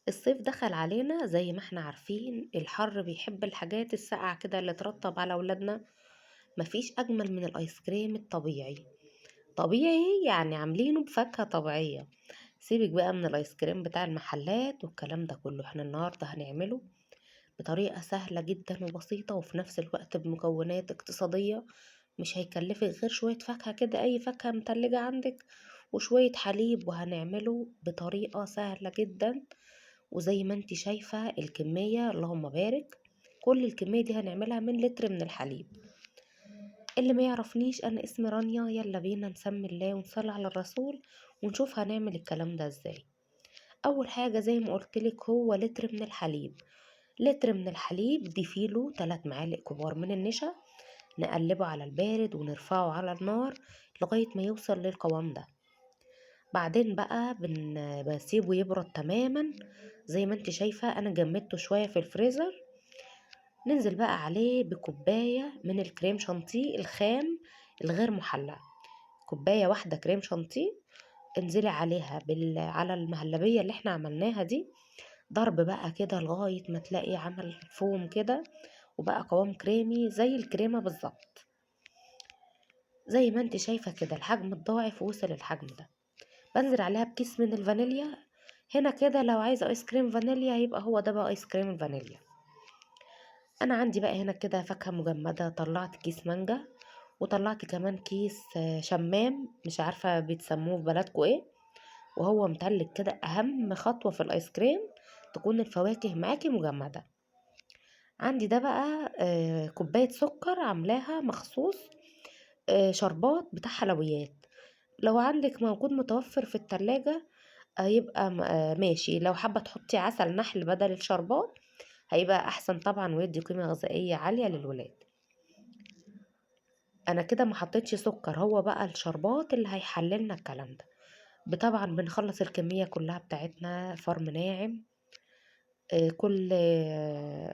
الصيف دخل علينا زي ما احنا عارفين، الحر بيحب الحاجات الساقعة كده اللي ترطب على ولادنا. مفيش أجمل من الآيس كريم الطبيعي. طبيعي يعني عاملينه بفاكهة طبيعية. سيبك بقى من الآيس كريم بتاع المحلات والكلام ده كله، احنا النهاردة هنعمله بطريقة سهلة جدا وبسيطة وفي نفس الوقت بمكونات اقتصادية. مش هيكلفك غير شوية فاكهة كده، أي فاكهة متلجة عندك وشوية حليب، وهنعمله بطريقة سهلة جدا. وزي ما انت شايفة الكمية اللهم بارك، كل الكمية دي هنعملها من لتر من الحليب. اللي ما يعرفنيش انا اسمي رانيا، يلا بينا نسمي الله ونصلي على الرسول ونشوف هنعمل الكلام ده ازاي. اول حاجة زي ما قلتلك هو لتر من الحليب. لتر من الحليب ضيفي له 3 معالق كبار من النشا، نقلبه على البارد ونرفعه على النار لغاية ما يوصل للقوام ده. بعدين بقى بسيبه يبرد تماما. زي ما انت شايفة انا جمدته شوية في الفريزر. ننزل بقى عليه بكوباية من الكريم شانتيه الخام الغير محلى. كوباية واحدة كريم شانتيه، انزلي عليها على المهلبية اللي احنا عملناها دي، ضرب بقى كده لغاية ما تلاقي عمل فوم كده وبقى قوام كريمي زي الكريمة بالظبط. زي ما انت شايفة كده الحجم الضاعف وصل الحجم ده. بنزل عليها بكيس من الفانيليا. هنا كده لو عايزة ايس كريم فانيليا يبقى هو ده بقى ايس كريم الفانيليا. انا عندي بقى هنا كده فاكهة مجمدة، طلعت كيس مانجا وطلعت كمان كيس شمام، مش عارفة بتسموه في بلدكوا ايه. وهو متلج كده، اهم خطوة في الايس كريم تكون الفواكه معاكي مجمدة. عندي ده بقى كوباية سكر عاملاها مخصوص شربات بتاع حلويات. لو عندك موجود متوفر في التلاجة هيبقى ماشي. لو حابة تحطي عسل نحل بدل الشربات هيبقى احسن طبعا ويدي قيمة غذائية عالية للولاد. انا كده ما حطيتش سكر، هو بقى الشربات اللي هيحللنا الكلام ده. طبعا بنخلص الكمية كلها بتاعتنا فرم ناعم.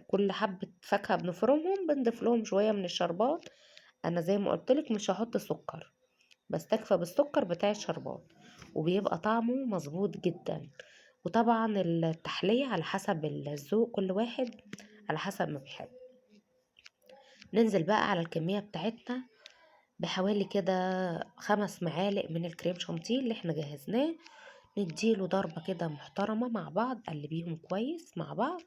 كل حبة فاكهة بنفرمهم بنضيف لهم شوية من الشربات. انا زي ما قلتلك مش هحط سكر، بستكفى بالسكر بتاع الشربات وبيبقى طعمه مظبوط جدا. وطبعا التحلية على حسب الذوق، كل واحد على حسب ما بيحب. ننزل بقى على الكمية بتاعتنا بحوالي كده 5 معالق من الكريم شانتيه اللي احنا جهزناه. نديله ضربة كده محترمة مع بعض، قلبيهم كويس مع بعض.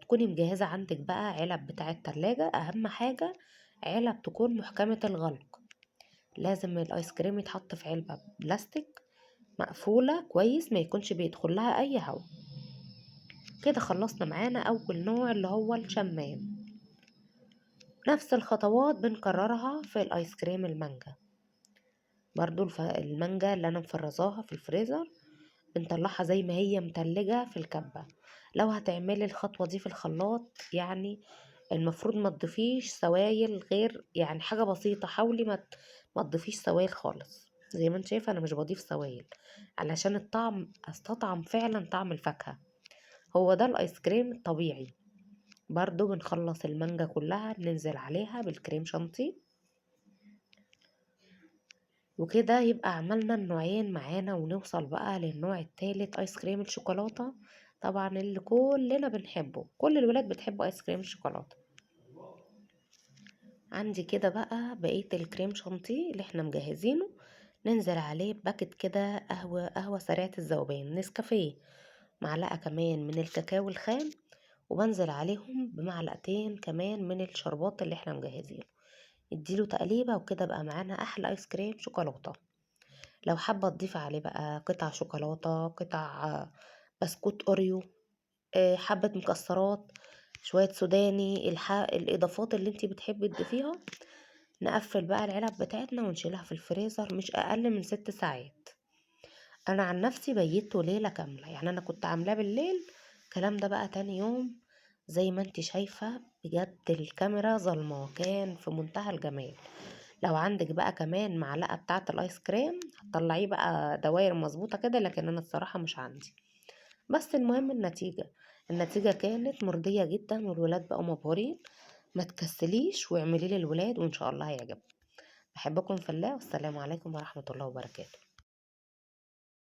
تكوني مجهزة عندك بقى علب بتاعة تلاجة، اهم حاجة علب تكون محكمة الغلق. لازم الايس كريم يتحط في علبة بلاستيك مقفولة كويس، ما يكونش بيدخل لها اي هواء. كده خلصنا معانا اول نوع اللي هو الشمام. نفس الخطوات بنكررها في الايس كريم المانجا. برضو المانجا اللي انا مفرزاها في الفريزر بنطلعها زي ما هي متلجة في الكبة. لو هتعملي الخطوة دي في الخلاط يعني المفروض ما تضيفيش سوائل، غير يعني حاجة بسيطة. حاولي ما تضيفيش سوائل خالص. زي ما انت شايفة انا مش بضيف سوائل علشان الطعم استطعم فعلا طعم الفاكهة. هو ده الايس كريم الطبيعي. برضو بنخلص المانجا كلها ننزل عليها بالكريم شانتيه. وكده يبقى عملنا النوعين معانا، ونوصل بقى للنوع التالت ايس كريم الشوكولاتة. طبعا اللي كلنا بنحبه، كل الولاد بتحب ايس كريم الشوكولاتة. عندي كده بقى بقية الكريم شانتيه اللي احنا مجهزينه. ننزل عليه باكت كده قهوة سريعة الذوبان نسكافيه، معلقة كمان من الكاكاو الخام، وبنزل عليهم بمعلقتين كمان من الشربات اللي احنا مجهزينه. اديله تقليبة وكده بقى معانا احلى ايس كريم شوكولاتة. لو حابة تضيف عليه بقى قطع شوكولاتة، قطع بسكوت اوريو، حبة مكسرات، شوية سوداني، الاضافات اللي انتي بتحبي تضيفيها. نقفل بقى العلب بتاعتنا ونشيلها في الفريزر مش اقل من 6 ساعات. انا عن نفسي بيته ليلة كاملة، يعني انا كنت عاملاه بالليل، الكلام ده بقى تاني يوم. زي ما انتي شايفة بجد الكاميرا ظلماه، كان في منتهى الجمال. لو عندك بقى كمان معلقة بتاعة الايس كريم هتطلعيه بقى دواير مظبوطة كده، لكن انا الصراحة مش عندي. بس المهم النتيجة كانت مرضية جدا والولاد بقوا مبهورين. ما تكسليش واعملي للولاد وان شاء الله هيعجبهم. بحبكم في الله، والسلام عليكم ورحمة الله وبركاته.